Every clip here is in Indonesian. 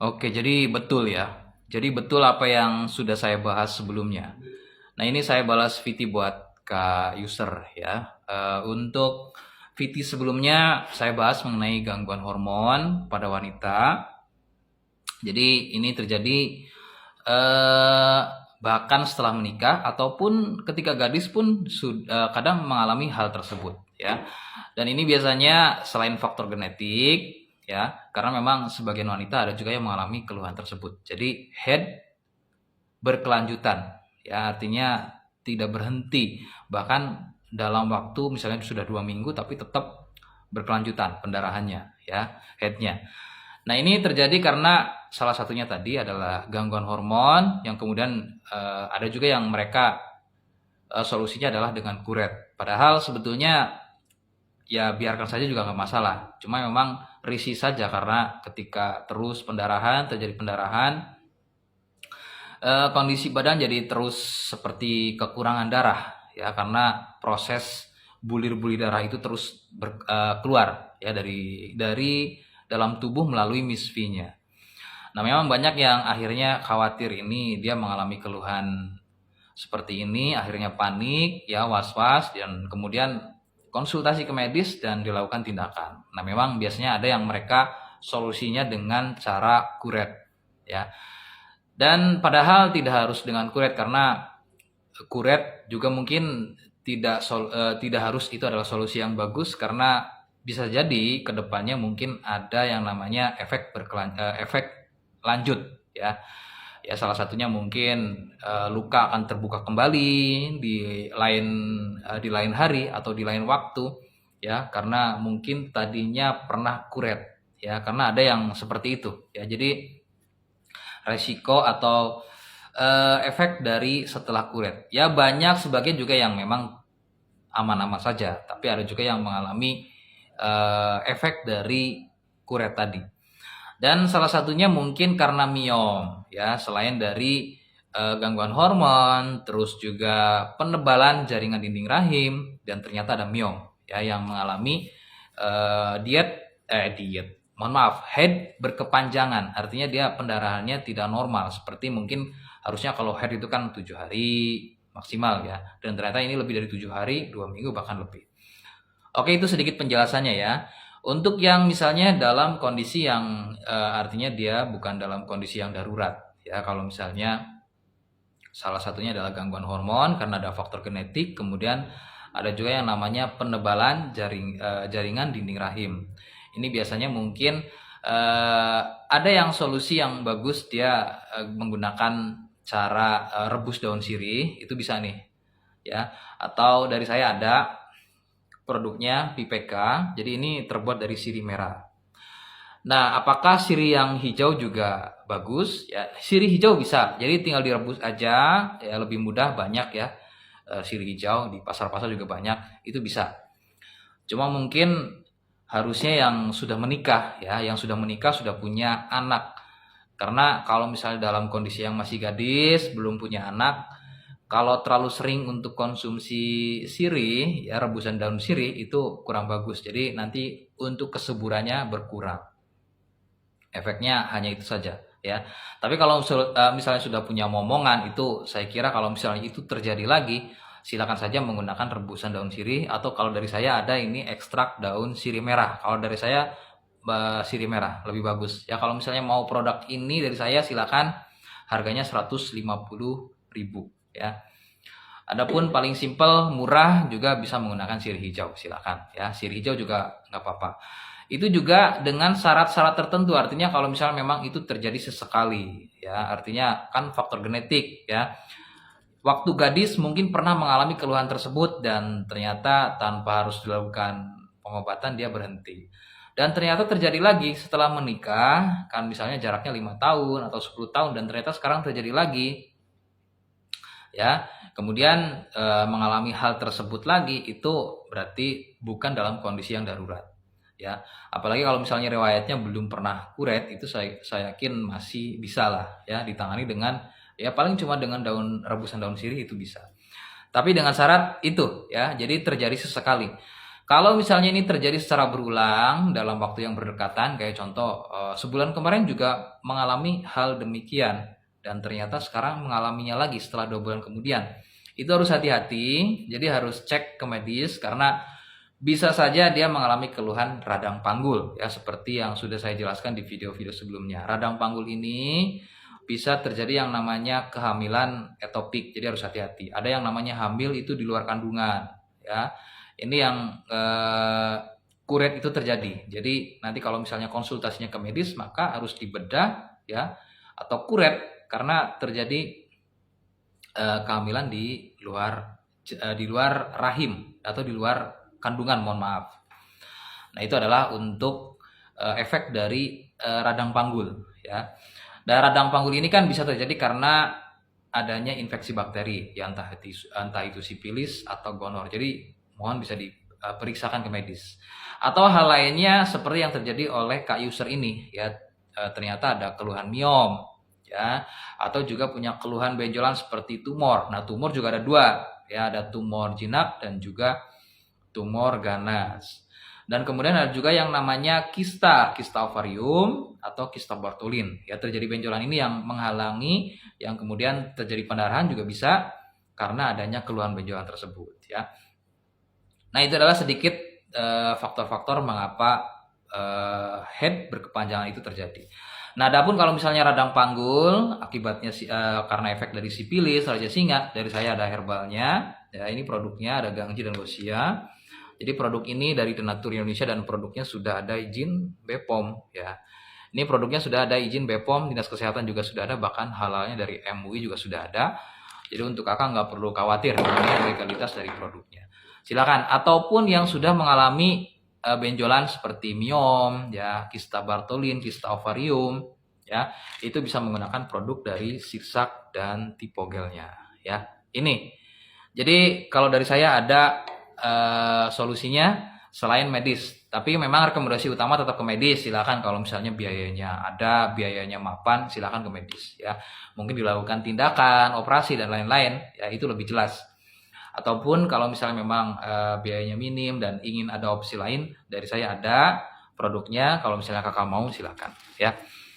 Oke, jadi betul ya. Jadi betul apa yang sudah saya bahas sebelumnya. Nah, ini saya balas VT buat Kak user ya. Untuk VT sebelumnya saya bahas mengenai gangguan hormon pada wanita. Jadi ini terjadi eh, bahkan setelah menikah ataupun ketika gadis pun kadang mengalami hal tersebut ya. Dan ini biasanya selain faktor genetik ya, karena memang sebagian wanita ada juga yang mengalami keluhan tersebut. Jadi head berkelanjutan ya, artinya tidak berhenti bahkan dalam waktu misalnya sudah 2 minggu tapi tetap berkelanjutan pendarahannya ya, headnya. Nah, ini terjadi karena salah satunya tadi adalah gangguan hormon yang kemudian ada juga yang mereka solusinya adalah dengan kuret. Padahal sebetulnya ya biarkan saja juga nggak masalah. Cuma memang risih saja karena ketika terus terjadi pendarahan, kondisi badan jadi terus seperti kekurangan darah ya, karena proses bulir-bulir darah itu terus keluar ya dari dalam tubuh melalui misfinya. Nah, memang banyak yang akhirnya khawatir ini dia mengalami keluhan seperti ini, akhirnya panik, ya was-was, dan kemudian konsultasi ke medis dan dilakukan tindakan. Nah, memang biasanya ada yang mereka solusinya dengan cara kuret, ya. Dan padahal tidak harus dengan kuret karena kuret juga mungkin tidak harus itu adalah solusi yang bagus karena bisa jadi kedepannya mungkin ada yang namanya efek lanjut ya. Ya salah satunya mungkin luka akan terbuka kembali di lain hari atau di lain waktu ya, karena mungkin tadinya pernah kuret ya, karena ada yang seperti itu ya. Jadi resiko atau efek dari setelah kuret ya, banyak sebagian juga yang memang aman-aman saja, tapi ada juga yang mengalami efek dari kuret tadi. Dan salah satunya mungkin karena miom ya, selain dari gangguan hormon, terus juga penebalan jaringan dinding rahim, dan ternyata ada miom ya yang mengalami mohon maaf, head berkepanjangan, artinya dia pendarahannya tidak normal seperti mungkin harusnya kalau head itu kan 7 hari maksimal ya, dan ternyata ini lebih dari 7 hari, 2 minggu bahkan lebih. Oke, itu sedikit penjelasannya ya. Untuk yang misalnya dalam kondisi yang artinya dia bukan dalam kondisi yang darurat ya, kalau misalnya salah satunya adalah gangguan hormon karena ada faktor genetik, kemudian ada juga yang namanya penebalan jaringan dinding rahim. Ini biasanya mungkin ada yang solusi yang bagus, dia menggunakan cara rebus daun sirih, itu bisa nih ya. Atau dari saya ada produknya PPK, jadi ini terbuat dari sirih merah. Nah, apakah sirih yang hijau juga bagus? Ya, sirih hijau bisa. Jadi tinggal direbus aja, ya lebih mudah, banyak ya. Sirih hijau di pasar-pasar juga banyak, itu bisa. Cuma mungkin harusnya yang sudah menikah ya, yang sudah menikah sudah punya anak. Karena kalau misalnya dalam kondisi yang masih gadis, belum punya anak, kalau terlalu sering untuk konsumsi sirih ya, rebusan daun sirih itu kurang bagus. Jadi nanti untuk kesuburannya berkurang. Efeknya hanya itu saja ya. Tapi kalau misalnya sudah punya momongan, itu saya kira kalau misalnya itu terjadi lagi, silakan saja menggunakan rebusan daun sirih, atau kalau dari saya ada ini ekstrak daun sirih merah. Kalau dari saya sirih merah lebih bagus. Ya kalau misalnya mau produk ini dari saya, silakan, harganya 150.000 ya. Adapun paling simpel, murah juga bisa menggunakan sirih hijau, silakan ya. Sirih hijau juga nggak apa-apa. Itu juga dengan syarat-syarat tertentu, artinya kalau misalnya memang itu terjadi sesekali ya, artinya kan faktor genetik ya. Waktu gadis mungkin pernah mengalami keluhan tersebut dan ternyata tanpa harus dilakukan pengobatan dia berhenti. Dan ternyata terjadi lagi setelah menikah, kan misalnya jaraknya 5 tahun atau 10 tahun, dan ternyata sekarang terjadi lagi ya. Kemudian mengalami hal tersebut lagi, itu berarti bukan dalam kondisi yang darurat ya. Apalagi kalau misalnya riwayatnya belum pernah kuret, itu saya yakin masih bisa lah ya ditangani dengan ya paling cuma dengan rebusan daun sirih, itu bisa. Tapi dengan syarat itu ya, jadi terjadi sesekali. Kalau misalnya ini terjadi secara berulang dalam waktu yang berdekatan, kayak contoh sebulan kemarin juga mengalami hal demikian dan ternyata sekarang mengalaminya lagi setelah 2 bulan kemudian, itu harus hati-hati. Jadi harus cek ke medis karena bisa saja dia mengalami keluhan radang panggul ya, seperti yang sudah saya jelaskan di video-video sebelumnya. Radang panggul ini bisa terjadi yang namanya kehamilan etopik, jadi harus hati-hati. Ada yang namanya hamil itu di luar kandungan ya. Ini yang kuret itu terjadi. Jadi nanti kalau misalnya konsultasinya ke medis maka harus dibedah ya, atau kuret karena terjadi kehamilan di luar rahim atau di luar kandungan, mohon maaf. Nah, itu adalah untuk efek dari radang panggul ya. Dan radang panggul ini kan bisa terjadi karena adanya infeksi bakteri ya, entah itu sipilis atau gonor. Jadi mohon bisa diperiksakan ke medis. Atau hal lainnya seperti yang terjadi oleh Kak user ini ya, ternyata ada keluhan miom ya, atau juga punya keluhan benjolan seperti tumor. Nah, tumor juga ada 2 ya, ada tumor jinak dan juga tumor ganas. Dan kemudian ada juga yang namanya kista ovarium atau kista Bartholin. Ya, terjadi benjolan ini yang menghalangi, yang kemudian terjadi pendarahan juga bisa karena adanya keluhan benjolan tersebut ya. Nah, itu adalah sedikit faktor-faktor mengapa head berkepanjangan itu terjadi. Nah, adapun kalau misalnya radang panggul akibatnya karena efek dari sipilis, raja singa, dari saya ada herbalnya. Ya, ini produknya ada Gangji dan Losia. Jadi produk ini dari Denatur Indonesia dan produknya sudah ada izin BPOM ya. Ini produknya sudah ada izin BPOM, Dinas Kesehatan juga sudah ada, bahkan halalnya dari MUI juga sudah ada. Jadi untuk kakak nggak perlu khawatir mengenai legalitas dari produknya. Silakan. Ataupun yang sudah mengalami benjolan seperti miom ya, kista Bartholin, kista ovarium ya, itu bisa menggunakan produk dari Sirsak dan Tipogelnya ya. Ini. Jadi kalau dari saya ada solusinya selain medis, tapi memang rekomendasi utama tetap ke medis. Silakan kalau misalnya biayanya mapan, silakan ke medis ya. Mungkin dilakukan tindakan, operasi dan lain-lain ya, itu lebih jelas. Ataupun kalau misalnya memang biayanya minim dan ingin ada opsi lain, dari saya ada produknya. Kalau misalnya kakak mau silakan ya.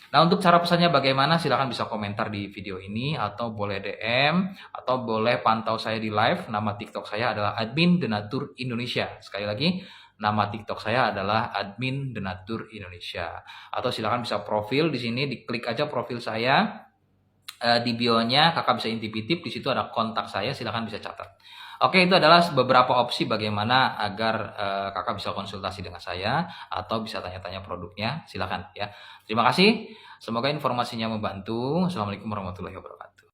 Nah, untuk cara pesannya bagaimana, silahkan bisa komentar di video ini, atau boleh DM, atau boleh pantau saya di live. Nama TikTok saya adalah Admin Denatur Indonesia. Sekali lagi, nama TikTok saya adalah Admin Denatur Indonesia. Atau silahkan bisa profil di sini, diklik aja profil saya. Di bio-nya kakak bisa intip-intip, di situ ada kontak saya, silahkan bisa catat. Oke, itu adalah beberapa opsi bagaimana agar kakak bisa konsultasi dengan saya atau bisa tanya-tanya produknya. Silakan ya. Terima kasih. Semoga informasinya membantu. Assalamualaikum warahmatullahi wabarakatuh.